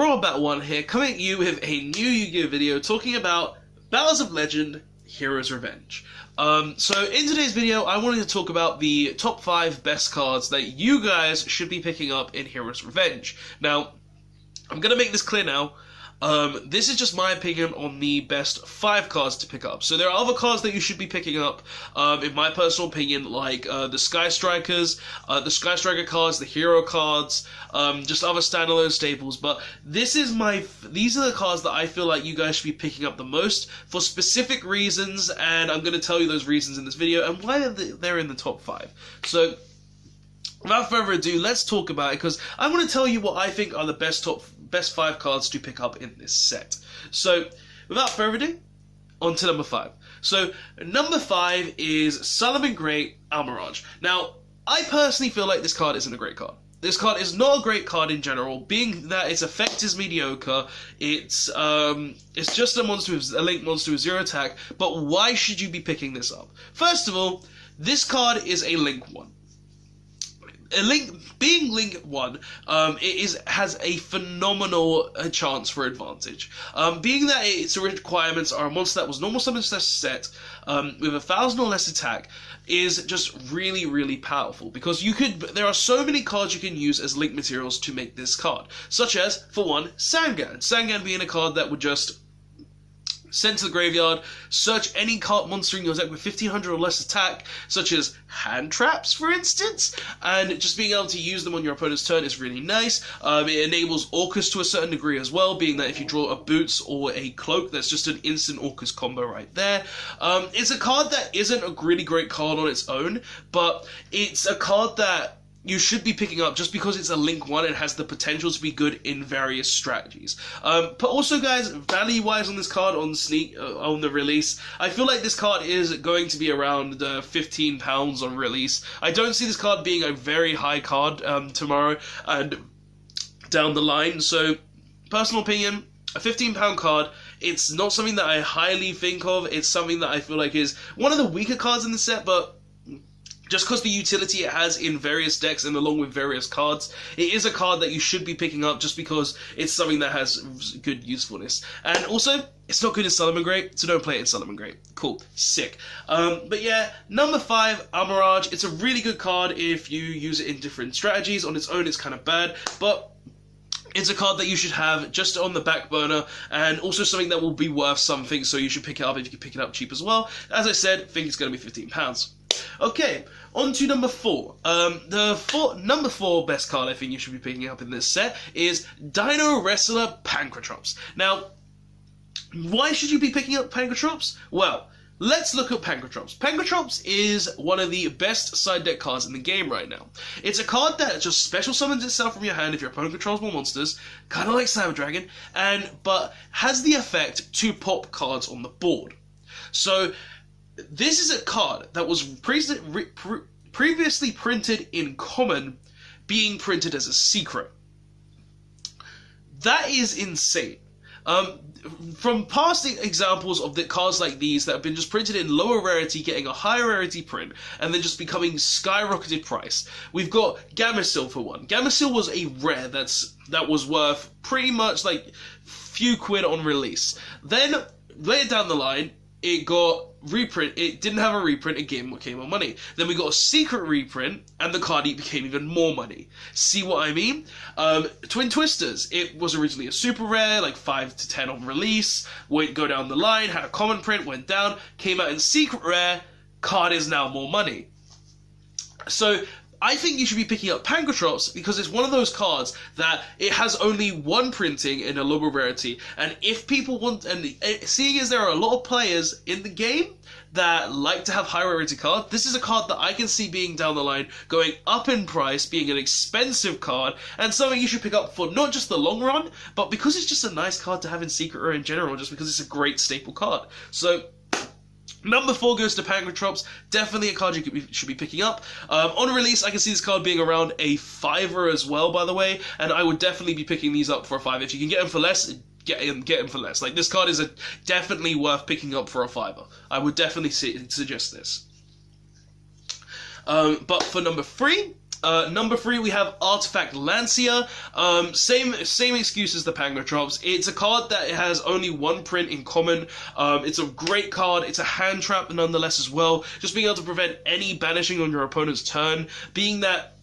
Robot1 here, coming at you with a new Yu-Gi-Oh video talking about Battles of Legend, Hero's Revenge. So in today's video, I wanted to talk about the top 5 best cards that you guys should be picking up in Hero's Revenge. Now, I'm going to make this clear now. This is just my opinion on the best 5 cards to pick up. So there are other cards that you should be picking up, in my personal opinion, like the Sky Strikers, the Sky Striker cards, the Hero cards, just other standalone staples. But these are the cards that I feel like you guys should be picking up the most for specific reasons, and I'm going to tell you those reasons in this video and why they're in the top 5. So without further ado, let's talk about it, because I want to tell you what I think are the best 5 cards to pick up in this set. So, without further ado, on to number 5. So, number 5 is Solomon Great Almirage. Now, I personally feel like this card isn't a great card. This card is not a great card in general, being that its effect is mediocre. It's just a monster with a link monster with 0 attack. But why should you be picking this up? First of all, this card is a link 1. Being Link 1, has a phenomenal chance for advantage. Being that its requirements are a monster that was normal summon set, with 1,000 or less attack, is just really, really powerful, because there are so many cards you can use as link materials to make this card, such as, for one, Sangan. Sangan being a card that would just send to the graveyard, search any monster in your deck with 1,500 or less attack, such as hand traps, for instance, and just being able to use them on your opponent's turn is really nice. It enables Orcus to a certain degree as well, being that if you draw a Boots or a Cloak, that's just an instant Orcus combo right there. It's a card that isn't a really great card on its own, but it's a card that you should be picking up just because it's a link 1 and has the potential to be good in various strategies. But also, guys, value-wise on this card on the release, I feel like this card is going to be around £15 on release. I don't see this card being a very high card tomorrow and down the line. So, personal opinion, a £15 card. It's not something that I highly think of. It's something that I feel like is one of the weaker cards in the set, but just because the utility it has in various decks and along with various cards, it is a card that you should be picking up just because it's something that has good usefulness. And also, it's not good in Solomon Great, so don't play it in Solomon Great. Cool. Sick. But yeah, number 5, Almirage. It's a really good card if you use it in different strategies. On its own, it's kind of bad, but it's a card that you should have just on the back burner, and also something that will be worth something, so you should pick it up if you can pick it up cheap as well. As I said, I think it's going to be £15. Okay, on to number 4. Number 4 best card I think you should be picking up in this set is Dino Wrestler Pancrotrops. Now, why should you be picking up Pancrotrops? Well, let's look at Pancrotrops. Pancrotrops is one of the best side deck cards in the game right now. It's a card that just special summons itself from your hand if your opponent controls more monsters, kind of like Cyber Dragon, but has the effect to pop cards on the board. So, this is a card that was previously printed in common, being printed as a secret. That is insane. From past examples of the cards like these that have been just printed in lower rarity, getting a higher rarity print, and then just becoming skyrocketed price, we've got Gamecill for one. Gamecill was a rare that was worth pretty much like few quid on release. Then, later down the line, it got reprint. It didn't have a reprint, it came on money. Then we got a secret reprint, and the card became even more money. See what I mean? Twin Twisters. It was originally a super rare, like 5 to 10 on release, went go down the line, had a common print, went down, came out in secret rare, card is now more money. So, I think you should be picking up Pancrotrops because it's one of those cards that it has only one printing in a lower rarity, and if people want, and seeing as there are a lot of players in the game that like to have high rarity card, this is a card that I can see being down the line, going up in price, being an expensive card, and something you should pick up for not just the long run, but because it's just a nice card to have in secret rare in general, just because it's a great staple card. So, number 4 goes to Pancrotrops. Definitely a card you should be picking up. On release, I can see this card being around a $5 as well, by the way, and I would definitely be picking these up for a $5. If you can get them for less, get him for less. Like, this card is definitely worth picking up for a $5. I would definitely suggest this. But for number 3, Number 3, we have Artifact Lancia. Same excuse as the Pangotrops. It's a card that has only one print in common. It's a great card. It's a hand trap nonetheless as well. Just being able to prevent any banishing on your opponent's turn. Being that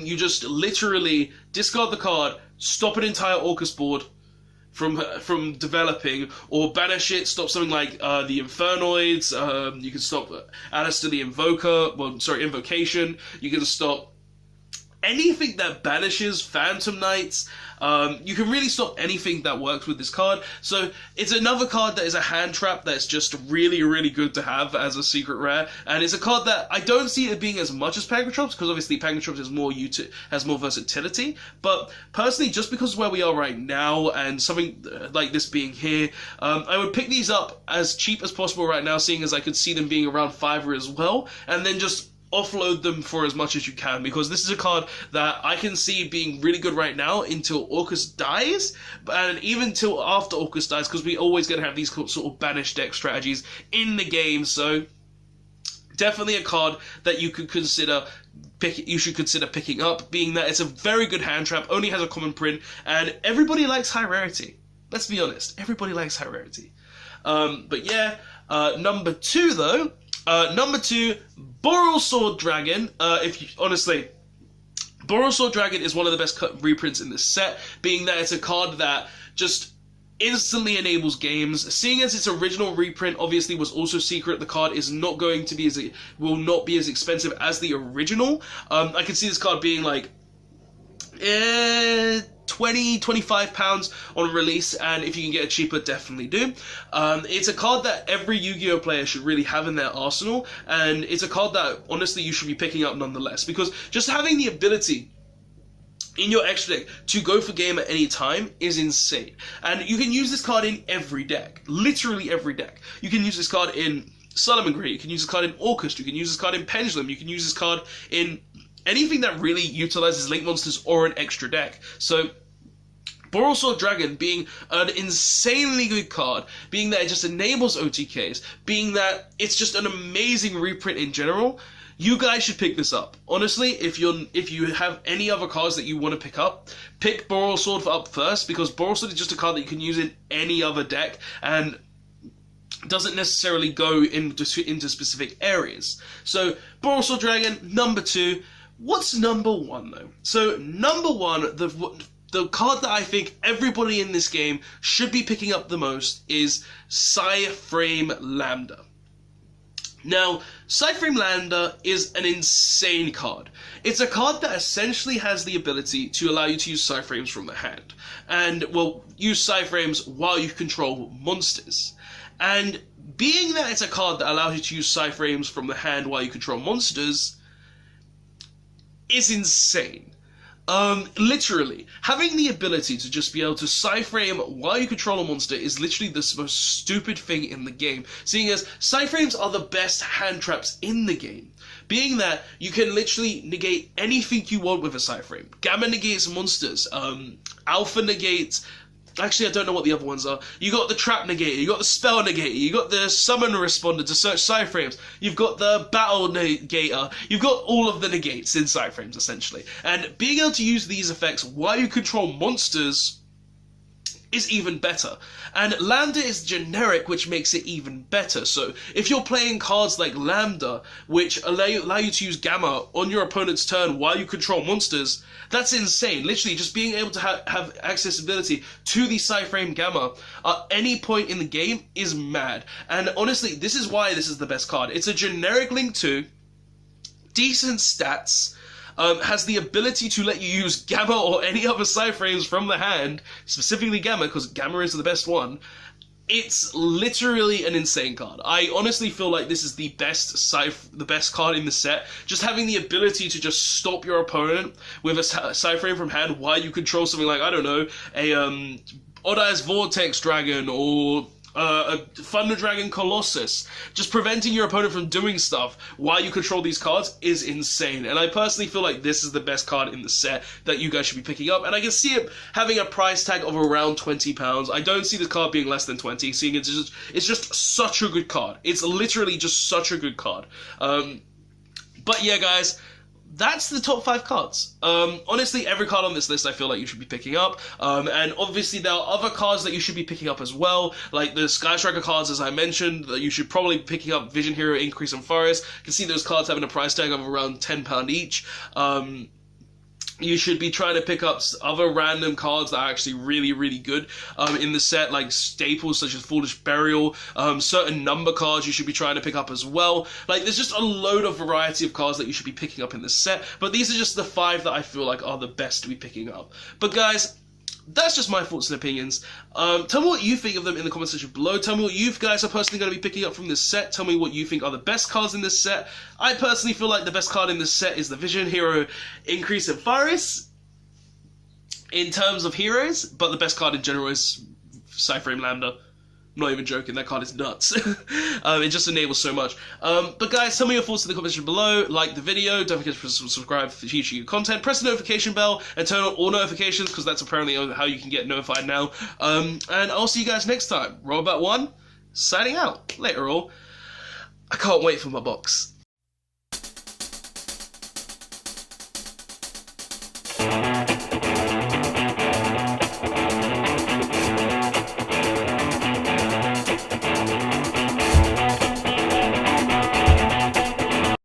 you just literally discard the card, stop an entire Orcus board from developing, or banish it, stop something like the Infernoids. You can stop Alistair the Invocation. You can stop anything that banishes Phantom Knights. You can really stop anything that works with this card. So it's another card that is a hand trap that's just really, really good to have as a secret rare. And it's a card that I don't see it being as much as Pangotrops, because obviously Pangotrops has more versatility. But personally, just because of where we are right now and something like this being here, I would pick these up as cheap as possible right now, seeing as I could see them being around $5 as well, and then just offload them for as much as you can, because this is a card that I can see being really good right now until Orcus dies, and even till after Orcus dies, because we always going to have these sort of banished deck strategies in the game. So definitely a card that you could consider picking up, being that it's a very good hand trap, only has a common print, and everybody likes high rarity. Let's be honest, everybody likes high rarity. But yeah, number 2 though. Number 2, Boral Sword Dragon. Honestly, Boral Sword Dragon is one of the best reprints in this set, being that it's a card that just instantly enables games. Seeing as its original reprint obviously was also secret, the card is not going to be will not be as expensive as the original. I can see this card being like 20-25 pounds on release, and if you can get it cheaper, definitely do. It's a card that every Yu-Gi-Oh player should really have in their arsenal, and it's a card that honestly you should be picking up nonetheless, because just having the ability in your extra deck to go for game at any time is insane. And you can use this card in every deck, literally every deck. You can use this card in Salamangreat, you can use this card in Orcus, you can use this card in Pendulum, you can use this card in anything that really utilizes link monsters or an extra deck. So Boral Sword Dragon being an insanely good card, being that it just enables OTKs, being that it's just an amazing reprint in general, you guys should pick this up. Honestly, if you have any other cards that you want to pick up, pick Boral Sword up first, because Boral Sword is just a card that you can use in any other deck, and doesn't necessarily go into specific areas. So Boral Sword Dragon, number 2. What's number 1 though? So number 1, the card that I think everybody in this game should be picking up the most is PSY-Frame Lambda. Now, PSY-Frame Lambda is an insane card. It's a card that essentially has the ability to allow you to use PSY-Frames from the hand, and use PSY-Frames while you control monsters. And being that it's a card that allows you to use PSY-Frames from the hand while you control monsters is insane. Literally, having the ability to just be able to PSY-Frame while you control a monster is literally the most stupid thing in the game, seeing as PSY-Frames are the best hand traps in the game. Being that you can literally negate anything you want with a PSY-Frame. Gamma negates monsters, Alpha negates... Actually, I don't know what the other ones are. You got the Trap Negator, you got the Spell Negator, you got the Summon Responder to search PSY-Frames, you've got the Battle Negator, you've got all of the negates in PSY-Frames, essentially. And being able to use these effects while you control monsters is even better. And Lambda is generic, which makes it even better. So if you're playing cards like Lambda, which allow you to use Gamma on your opponent's turn while you control monsters, that's insane. Literally, just being able to have accessibility to the PSY-Frame Gamma at any point in the game is mad. And honestly, this is why this is the best card. It's a generic Link 2, decent stats, has the ability to let you use Gamma or any other PSY-Frames from the hand, specifically Gamma, because Gamma is the best one. It's literally an insane card. I honestly feel like this is the best card in the set. Just having the ability to just stop your opponent with a PSY-Frame from hand while you control something like, I don't know, a Odd Eyes Vortex Dragon, or a Thunder Dragon Colossus. Just preventing your opponent from doing stuff while you control these cards is insane. And I personally feel like this is the best card in the set that you guys should be picking up. And I can see it having a price tag of around £20. I don't see the card being less than 20, seeing it's just such a good card. It's literally just such a good card. But yeah, guys, that's the top 5 cards. Honestly, every card on this list I feel like you should be picking up. And obviously there are other cards that you should be picking up as well, like the Sky Striker cards, as I mentioned, that you should probably be picking up. Vision Hero, Increase, and Forest. You can see those cards having a price tag of around £10 each. You should be trying to pick up other random cards that are actually really, really good in the set, like staples such as Foolish Burial, certain number cards you should be trying to pick up as well. Like, there's just a load of variety of cards that you should be picking up in this set, but these are just the 5 that I feel like are the best to be picking up. But guys, that's just my thoughts and opinions. Tell me what you think of them in the comment section below. Tell me what you guys are personally going to be picking up from this set. Tell me what you think are the best cards in this set. I personally feel like the best card in this set is the Vision Hero Increase in Virus in terms of heroes, but the best card in general is PSY-Frame Lambda. I'm not even joking, that card is nuts. It just enables so much. But guys, tell me your thoughts in the comment section below. Like the video, don't forget to subscribe for future content. Press the notification bell and turn on all notifications, because that's apparently how you can get notified now. And I'll see you guys next time. Robot1, signing out. Later all. I can't wait for my box.